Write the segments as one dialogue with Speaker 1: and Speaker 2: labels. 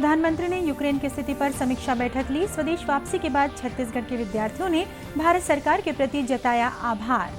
Speaker 1: प्रधानमंत्री ने यूक्रेन की स्थिति पर समीक्षा बैठक ली। स्वदेश वापसी के बाद छत्तीसगढ़ के विद्यार्थियों ने भारत सरकार के प्रति जताया आभार।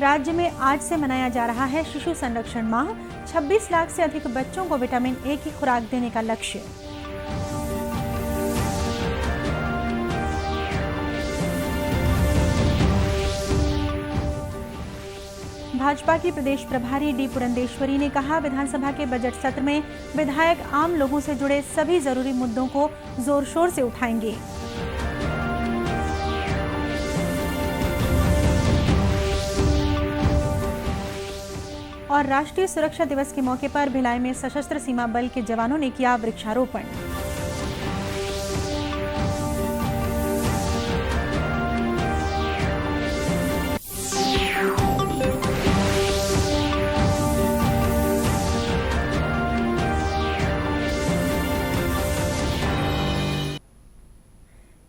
Speaker 1: राज्य में आज से मनाया जा रहा है शिशु संरक्षण माह। 26 लाख से अधिक बच्चों को विटामिन ए की खुराक देने का लक्ष्य। भाजपा की प्रदेश प्रभारी डी पुरंदेश्वरी ने कहा, विधानसभा के बजट सत्र में विधायक आम लोगों से जुड़े सभी जरूरी मुद्दों को जोर शोर से उठाएंगे। और राष्ट्रीय सुरक्षा दिवस के मौके पर भिलाई में सशस्त्र सीमा बल के जवानों ने किया वृक्षारोपण।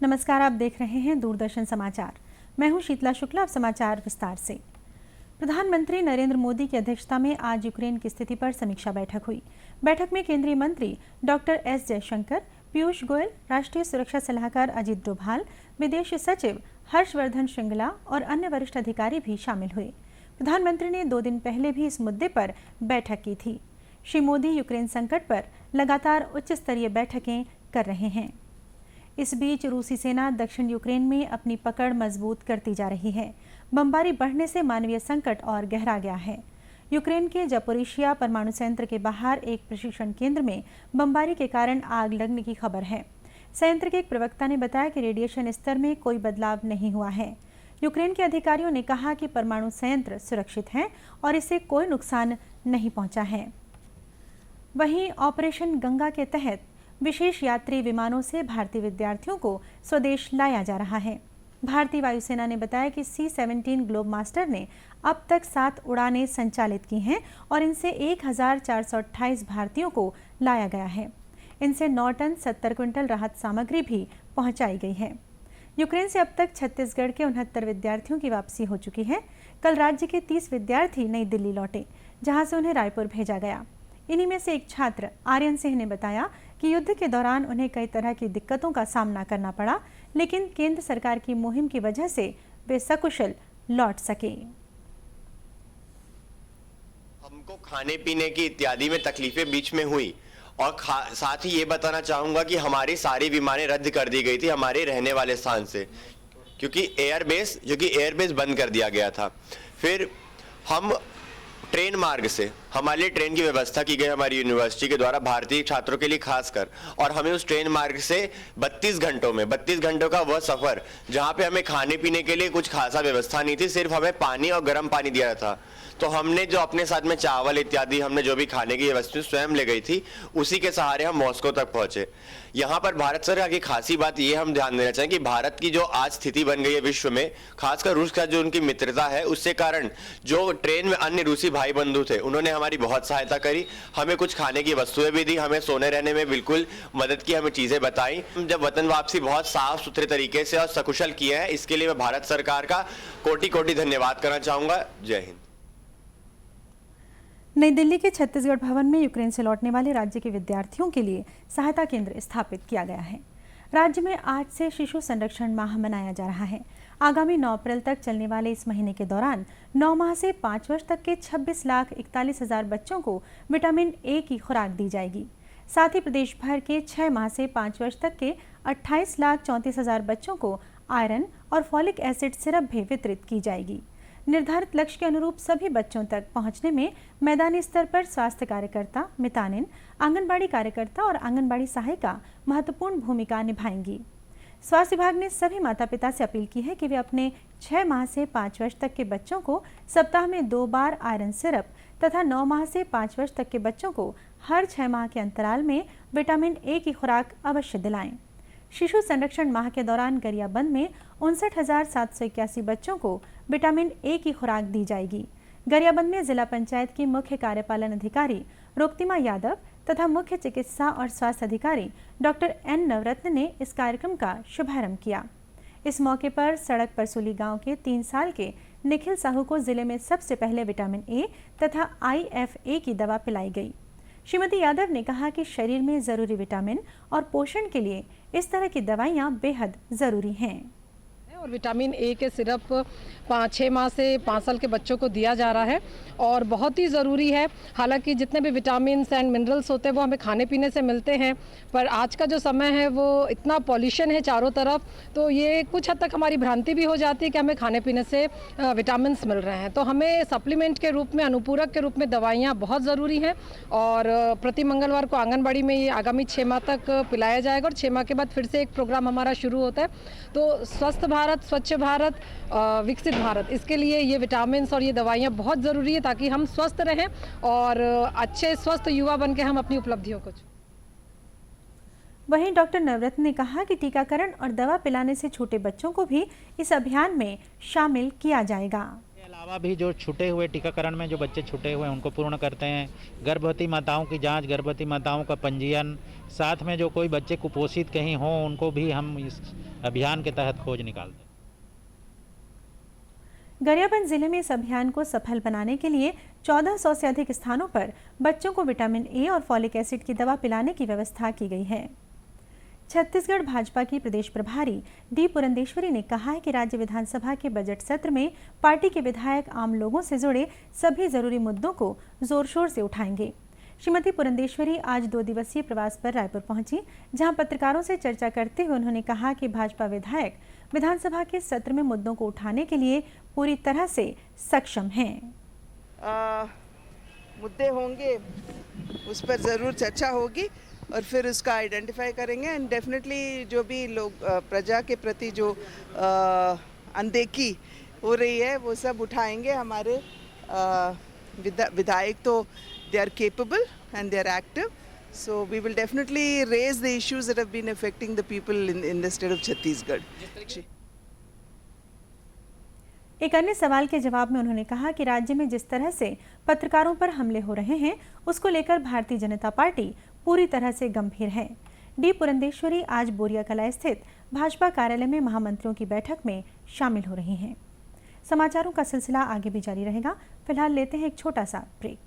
Speaker 1: नमस्कार, आप देख रहे हैं दूरदर्शन समाचार। मैं हूं शीतला शुक्ला। अब समाचार विस्तार से। प्रधानमंत्री नरेंद्र मोदी की अध्यक्षता में आज यूक्रेन की स्थिति पर समीक्षा बैठक हुई। बैठक में केंद्रीय मंत्री डॉक्टर एस जयशंकर, पीयूष गोयल, राष्ट्रीय सुरक्षा सलाहकार अजीत डोभाल, विदेश सचिव हर्षवर्धन श्रृंगला और अन्य वरिष्ठ अधिकारी भी शामिल हुए। प्रधानमंत्री ने 2 दिन पहले भी इस मुद्दे पर बैठक की थी। श्री मोदी यूक्रेन संकट पर लगातार उच्च स्तरीय बैठकें कर रहे हैं। इस बीच रूसी सेना दक्षिण यूक्रेन में अपनी पकड़ मजबूत करती जा रही है। बमबारी बढ़ने से मानवीय संकट और गहरा गया है। यूक्रेन के जापोरिशिया परमाणु संयंत्र के बाहर एक प्रशिक्षण केंद्र में बमबारी के कारण आग लगने की खबर है। संयंत्र के एक प्रवक्ता ने बताया कि रेडिएशन स्तर में कोई बदलाव नहीं हुआ है। यूक्रेन के अधिकारियों ने कहा कि परमाणु संयंत्र सुरक्षित है और इसे कोई नुकसान नहीं पहुंचा है। वहीं ऑपरेशन गंगा के तहत विशेष यात्री विमानों से भारतीय विद्यार्थियों को स्वदेश लाया जा रहा है। भारतीय वायुसेना ने बताया कि C-17 ग्लोब मास्टर ने अब तक 7 उड़ानें संचालित की हैं और इनसे 1428 भारतीयों को लाया गया है। इनसे 9 टन 70 क्विंटल राहत सामग्री भी पहुंचाई गई है। यूक्रेन से अब तक छत्तीसगढ़ के 69 विद्यार्थियों की वापसी हो चुकी है। कल राज्य के 30 विद्यार्थी नई दिल्ली लौटे, जहां से उन्हें रायपुर भेजा गया। इन्हीं में से एक छात्र आर्यन सिंह ने बताया कि युद्ध के दौरान उन्हें कई तरह की दिक्कतों का सामना करना पड़ा, लेकिन केंद्र सरकार की मुहिम की वजह से वे सकुशल लौट सके।
Speaker 2: हमको खाने पीने की इत्यादि में तकलीफें बीच में हुई और साथ ही ये बताना चाहूंगा कि हमारी सारी विमानें रद्द कर दी गई थी हमारे रहने वाले स्थान से, क्योंकि एयरबेस बंद कर दिया गया था। फिर हम ट्रेन मार्ग से हमारे लिए ट्रेन की व्यवस्था की गई हमारी यूनिवर्सिटी के द्वारा भारतीय छात्रों के लिए खासकर, और हमें उस ट्रेन मार्ग से 32 घंटों का वह सफर जहां पे हमें खाने पीने के लिए कुछ खासा व्यवस्था नहीं थी, सिर्फ हमें पानी और गर्म पानी दिया था। तो हमने जो अपने साथ में चावल इत्यादि हमने जो भी खाने की वस्तु स्वयं ले गई थी, उसी के सहारे हम मॉस्को तक पहुंचे। यहाँ पर भारत सरकार की खासी बात ये हम ध्यान देना चाहें कि भारत की जो आज स्थिति बन गई है विश्व में, खासकर रूस का जो उनकी मित्रता है, उससे कारण जो ट्रेन में अन्य रूसी भाई बंधु थे उन्होंने हमारी बहुत सहायता करी। हमें कुछ खाने की वस्तुएं भी दी, हमें सोने रहने में बिल्कुल मदद की, हमें चीजें बताई। जब वतन वापसी बहुत साफ सुथरे तरीके से और सकुशल किया है, इसके लिए मैं भारत सरकार का कोटि कोटि धन्यवाद करना चाहूंगा। जय हिंद।
Speaker 1: नई दिल्ली के छत्तीसगढ़ भवन में यूक्रेन से लौटने वाले राज्य के विद्यार्थियों के लिए सहायता केंद्र स्थापित किया गया है। राज्य में आज से शिशु संरक्षण माह मनाया जा रहा है। आगामी 9 अप्रैल तक चलने वाले इस महीने के दौरान 9 माह से 5 वर्ष तक के 26,41,000 बच्चों को विटामिन ए की खुराक दी जाएगी। साथ ही प्रदेश भर के 6 माह से 5 वर्ष तक के 28,34,000 बच्चों को आयरन और फॉलिक एसिड सिरप भी वितरित की जाएगी। निर्धारित लक्ष्य के अनुरूप सभी बच्चों तक पहुंचने में मैदानी स्तर पर स्वास्थ्य कार्यकर्ता, मितानिन, आंगनबाड़ी कार्यकर्ता और आंगनबाड़ी सहायिका महत्वपूर्ण भूमिका निभाएंगी। स्वास्थ्य विभाग ने सभी माता पिता से अपील की है कि वे अपने 6 माह से 5 वर्ष तक के बच्चों को सप्ताह में 2 बार आयरन सिरप तथा 9 माह से 5 वर्ष तक के बच्चों को हर 6 माह के अंतराल में विटामिन ए की खुराक अवश्य दिलाएं। शिशु संरक्षण माह के दौरान गरियाबंद में 59,781 बच्चों को विटामिन ए की खुराक दी जाएगी। गरियाबंद में जिला पंचायत की मुख्य कार्यपालन अधिकारी रोक्तिमा यादव तथा मुख्य चिकित्सा और स्वास्थ्य अधिकारी डॉक्टर एन नवरत्न ने इस कार्यक्रम का शुभारंभ किया। इस मौके पर सड़क परसुली गांव के 3 साल के निखिल साहू को जिले में सबसे पहले विटामिन ए तथा IFA की दवा पिलाई गई। श्रीमती यादव ने कहा कि शरीर में जरूरी विटामिन और पोषण के लिए इस तरह की दवाइयां बेहद जरूरी हैं।
Speaker 3: और विटामिन ए के सिरप 6 माह से 5 साल के बच्चों को दिया जा रहा है और बहुत ही ज़रूरी है। हालांकि जितने भी विटामिन्स एंड मिनरल्स होते हैं वो हमें खाने पीने से मिलते हैं, पर आज का जो समय है वो इतना पॉल्यूशन है चारों तरफ, तो ये कुछ हद तक हमारी भ्रांति भी हो जाती है कि हमें खाने पीने से विटामिन्स मिल रहे हैं। तो हमें सप्लीमेंट के रूप में, अनुपूरक के रूप में दवाइयाँ बहुत ज़रूरी हैं और प्रति मंगलवार को आंगनबाड़ी में ये आगामी 6 माह तक पिलाया जाएगा और 6 माह के बाद फिर से एक प्रोग्राम हमारा शुरू होता है। तो स्वस्थ भारत, स्वच्छ भारत, विकसित भारत, इसके लिए ये विटामिन्स और ये दवाइयाँ बहुत ज़रूरी है ताकि हम स्वस्थ रहें और अच्छे स्वस्थ युवा बन के हम अपनी उपलब्धियों को।
Speaker 1: वहीं डॉक्टर नवरत्न ने कहा कि टीकाकरण और दवा पिलाने से छोटे बच्चों को भी इस अभियान में शामिल किया जाएगा।
Speaker 4: इसके अलावा भी जो छूटे हुए टीकाकरण में जो बच्चे छूटे हुए हैं उनको पूर्ण करते हैं। गर्भवती माताओं की जांच, गर्भवती माताओं का पंजीयन, साथ में जो कोई बच्चे कुपोषित कहीं हों उनको भी हम इस अभियान के तहत खोज निकालते हैं।
Speaker 1: गरियाबंद जिले में इस अभियान को सफल बनाने के लिए 1400 से अधिक स्थानों पर बच्चों को विटामिन ए और फॉलिक एसिड की दवा पिलाने की व्यवस्था की गई है। छत्तीसगढ़ भाजपा की प्रदेश प्रभारी डी पुरंदेश्वरी ने कहा है कि राज्य विधानसभा के बजट सत्र में पार्टी के विधायक आम लोगों से जुड़े सभी जरूरी मुद्दों को जोर शोर से उठाएंगे। श्रीमती पुरंदेश्वरी आज 2 दिवसीय प्रवास पर रायपुर पहुंची, जहां पत्रकारों से चर्चा करते हुए उन्होंने कहा कि भाजपा विधायक विधानसभा के सत्र में मुद्दों को उठाने के लिए पूरी तरह से सक्षम हैं।
Speaker 5: मुद्दे होंगे, उस पर ज़रूर चर्चा होगी और फिर उसका आइडेंटिफाई करेंगे एंड डेफिनेटली जो भी लोग प्रजा के प्रति जो अनदेखी हो रही है वो सब उठाएंगे। हमारे विधायक तो they are capable and they are active, so we will definitely raise the issues that have been affecting the people in the state of Chhattisgarh.
Speaker 1: एक अन्य सवाल के जवाब में उन्होंने कहा कि राज्य में जिस तरह से पत्रकारों पर हमले हो रहे हैं उसको लेकर भारतीय जनता पार्टी पूरी तरह से गंभीर है। डी पुरंदेश्वरी आज बोरियाकला स्थित भाजपा कार्यालय में महामंत्रियों की बैठक में शामिल हो रही हैं। समाचारों का सिलसिला आगे भी जारी रहेगा। फिलहाल लेते हैं एक छोटा सा ब्रेक।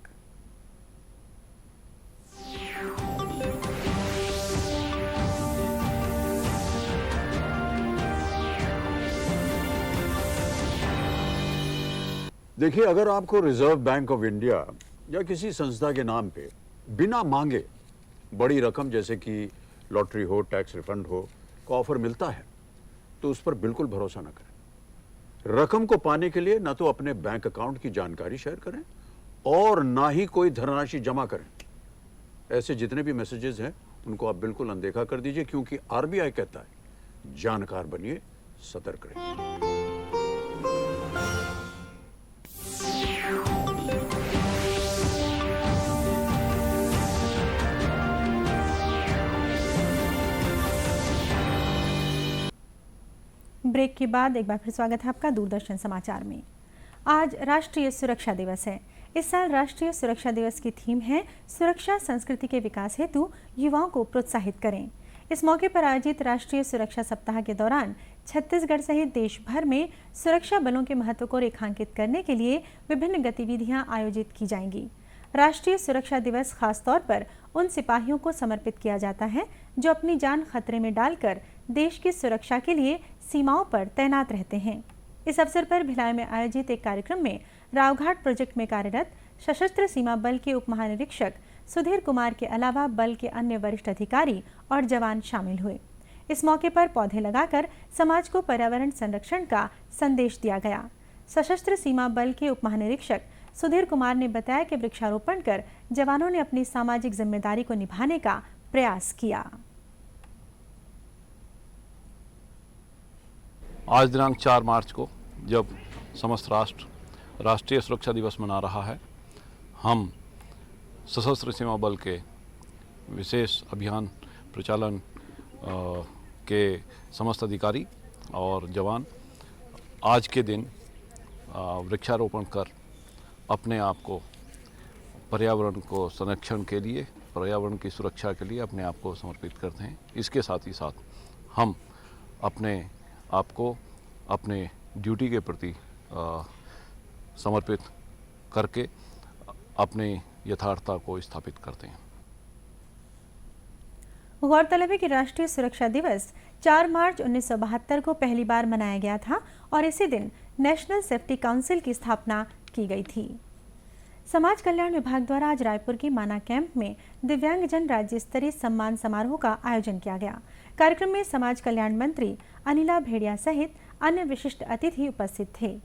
Speaker 6: देखिए, अगर आपको रिजर्व बैंक ऑफ इंडिया या किसी संस्था के नाम पे बिना मांगे बड़ी रकम जैसे कि लॉटरी हो, टैक्स रिफंड हो का ऑफर मिलता है तो उस पर बिल्कुल भरोसा न करें। रकम को पाने के लिए ना तो अपने बैंक अकाउंट की जानकारी शेयर करें और ना ही कोई धनराशि जमा करें। ऐसे जितने भी मैसेजेस हैं उनको आप बिल्कुल अनदेखा कर दीजिए, क्योंकि RBI कहता है जानकार बनिए, सतर्क रहिए।
Speaker 1: ब्रेक के बाद एक बार फिर स्वागत है आपका दूरदर्शन समाचार में। आज राष्ट्रीय सुरक्षा दिवस है। इस साल राष्ट्रीय सुरक्षा दिवस की थीम है सुरक्षा संस्कृति के विकास हेतु युवाओं को प्रोत्साहित करें। इस मौके पर आयोजित राष्ट्रीय सुरक्षा सप्ताह के दौरान छत्तीसगढ़ सहित देश भर में सुरक्षा बलों के महत्व को रेखांकित करने के लिए विभिन्न गतिविधियां आयोजित की जाएंगी। राष्ट्रीय सुरक्षा दिवस खास तौर पर उन सिपाहियों को समर्पित किया जाता है जो अपनी जान खतरे में डालकर देश की सुरक्षा के लिए सीमाओं पर तैनात रहते हैं। इस अवसर पर भिलाई में आयोजित एक कार्यक्रम में रावघाट प्रोजेक्ट में कार्यरत सशस्त्र सीमा बल के उप महानिरीक्षक सुधीर कुमार के अलावा बल के अन्य वरिष्ठ अधिकारी और जवान शामिल हुए। इस मौके पर पौधे लगाकर समाज को पर्यावरण संरक्षण का संदेश दिया गया। सशस्त्र सीमा बल के उप महानिरीक्षक सुधीर कुमार ने बताया कि वृक्षारोपण कर जवानों ने अपनी सामाजिक जिम्मेदारी को निभाने का प्रयास किया।
Speaker 7: आज दिनांक 4 मार्च को जब समस्त राष्ट्र राष्ट्रीय सुरक्षा दिवस मना रहा है, हम सशस्त्र सीमा बल के विशेष अभियान प्रचालन के समस्त अधिकारी और जवान आज के दिन वृक्षारोपण कर अपने आप को पर्यावरण को संरक्षण के लिए, पर्यावरण की सुरक्षा के लिए अपने आप को समर्पित करते हैं। इसके साथ ही साथ हम अपने आप को अपने ड्यूटी के प्रति समर्पित करके अपनी यथार्थता को स्थापित करते हैं।
Speaker 1: गौरतलब है कि राष्ट्रीय सुरक्षा दिवस 4 मार्च 1972 को पहली बार मनाया गया था और इसी दिन नेशनल सेफ्टी काउंसिल की स्थापना की गई थी। समाज कल्याण विभाग द्वारा आज रायपुर के माना कैंप में दिव्यांगजन राज्य स्तरीय सम्मान समारोह का आयोजन किया गया। कार्यक्रम में समाज कल्याण मंत्री अनिला भेड़िया सहित अन्य विशिष्ट अतिथि उपस्थित थे।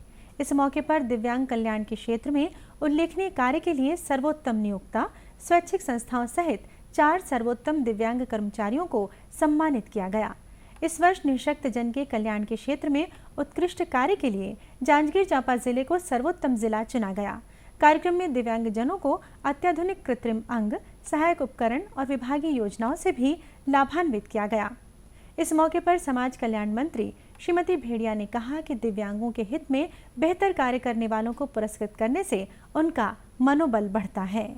Speaker 1: इस मौके पर दिव्यांग कल्याण के क्षेत्र में उल्लेखनीय कार्य के लिए सर्वोत्तम नियोक्ता, स्वैच्छिक संस्थाओं सहित 4 सर्वोत्तम दिव्यांग कर्मचारियों को सम्मानित किया गया। इस वर्ष निःशक्त जन के कल्याण के क्षेत्र में उत्कृष्ट कार्य के लिए जांजगीर चांपा जिले को सर्वोत्तम जिला चुना गया। कार्यक्रम में दिव्यांगजनों को अत्याधुनिक कृत्रिम अंग, सहायक उपकरण और विभागीय योजनाओं से भी लाभान्वित किया गया। इस मौके पर समाज कल्याण मंत्री श्रीमती भेड़िया ने कहा कि दिव्यांगों के हित में बेहतर कार्य करने वालों को पुरस्कृत करने से उनका मनोबल बढ़ता है।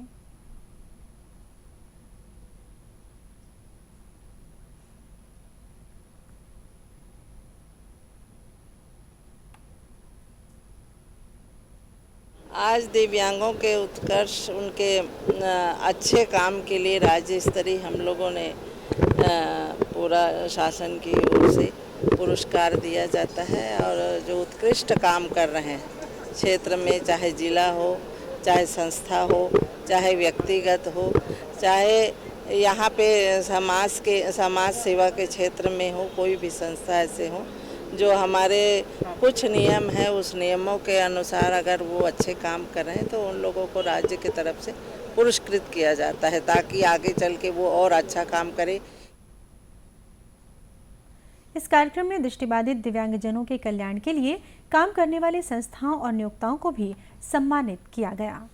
Speaker 8: आज दिव्यांगों के उत्कर्ष, उनके अच्छे काम के लिए राज्य स्तरीय हम लोगों ने पूरा शासन की ओर से पुरस्कार दिया जाता है। और जो उत्कृष्ट काम कर रहे हैं क्षेत्र में, चाहे जिला हो, चाहे संस्था हो, चाहे व्यक्तिगत हो, चाहे यहाँ पे समाज सेवा के क्षेत्र में हो, कोई भी संस्था ऐसे हो जो हमारे कुछ नियम है, उस नियमों के अनुसार अगर वो अच्छे काम कर रहे हैं तो उन लोगों को राज्य की तरफ से पुरस्कृत किया जाता है ताकि आगे चल के वो और अच्छा काम करे।
Speaker 1: इस कार्यक्रम में दृष्टिबाधित दिव्यांगजनों के कल्याण के लिए काम करने वाली संस्थाओं और नियोक्ताओं को भी सम्मानित किया गया।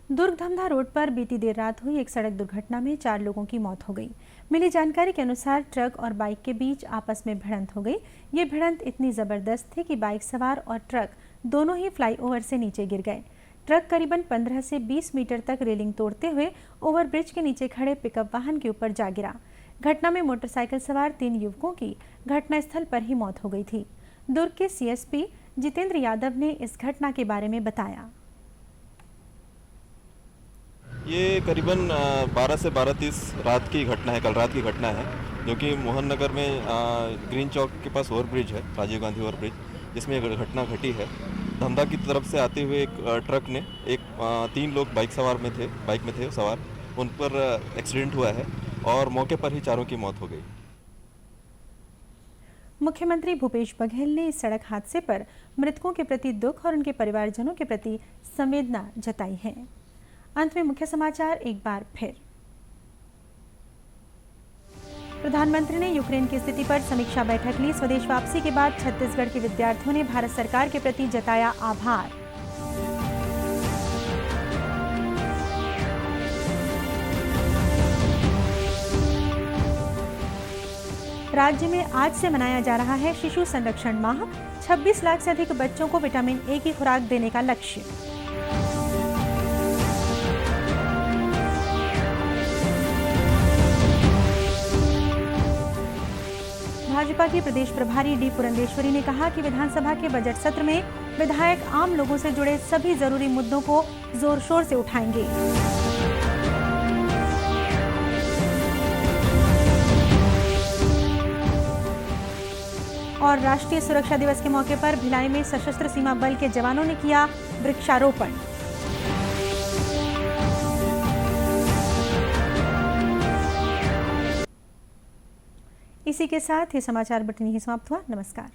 Speaker 1: दुर्ग धमधा रोड पर बीती देर रात हुई एक सड़क दुर्घटना में 4 लोगों की मौत हो गई। मिली जानकारी के अनुसार ट्रक और बाइक के बीच आपस में भिड़ंत हो गई। ये भिड़ंत इतनी जबरदस्त थी कि बाइक सवार और ट्रक दोनों ही फ्लाईओवर से नीचे गिर गए। ट्रक करीबन 15 से 20 मीटर तक रेलिंग तोड़ते हुए ओवरब्रिज के नीचे खड़े पिकअप वाहन के ऊपर जा गिरा। घटना में मोटरसाइकिल सवार 3 युवकों की घटनास्थल पर ही मौत हो गई थी। दुर्ग के सीएसपी जितेंद्र यादव ने इस घटना के बारे में बताया।
Speaker 9: ये करीबन 12 से 12:30 रात की घटना है, कल रात की घटना है, जो कि मोहन नगर में ग्रीन चौक के पास ओवरब्रिज है, राजीव गांधी ओवरब्रिज, जिसमें एक घटना घटी है। धमधा की तरफ से आते हुए एक ट्रक ने 3 लोग बाइक में थे सवार, उन पर एक्सीडेंट हुआ है और मौके पर ही 4 की मौत हो गई।
Speaker 1: मुख्यमंत्री भूपेश बघेल ने इस सड़क हादसे पर मृतकों के प्रति दुख और उनके परिवारजनों के प्रति संवेदना जताई है। अंत में मुख्य समाचार एक बार फिर। प्रधानमंत्री ने यूक्रेन की स्थिति पर समीक्षा बैठक ली। स्वदेश वापसी के बाद छत्तीसगढ़ के विद्यार्थियों ने भारत सरकार के प्रति जताया आभार। राज्य में आज से मनाया जा रहा है शिशु संरक्षण माह। 26 लाख से अधिक बच्चों को विटामिन ए की खुराक देने का लक्ष्य। भाजपा की प्रदेश प्रभारी डी पुरंदेश्वरी ने कहा कि विधानसभा के बजट सत्र में विधायक आम लोगों से जुड़े सभी जरूरी मुद्दों को जोर शोर से उठाएंगे। और राष्ट्रीय सुरक्षा दिवस के मौके पर भिलाई में सशस्त्र सीमा बल के जवानों ने किया वृक्षारोपण। इसी के साथ ये समाचार बुलेटिन ही समाप्त हुआ। नमस्कार।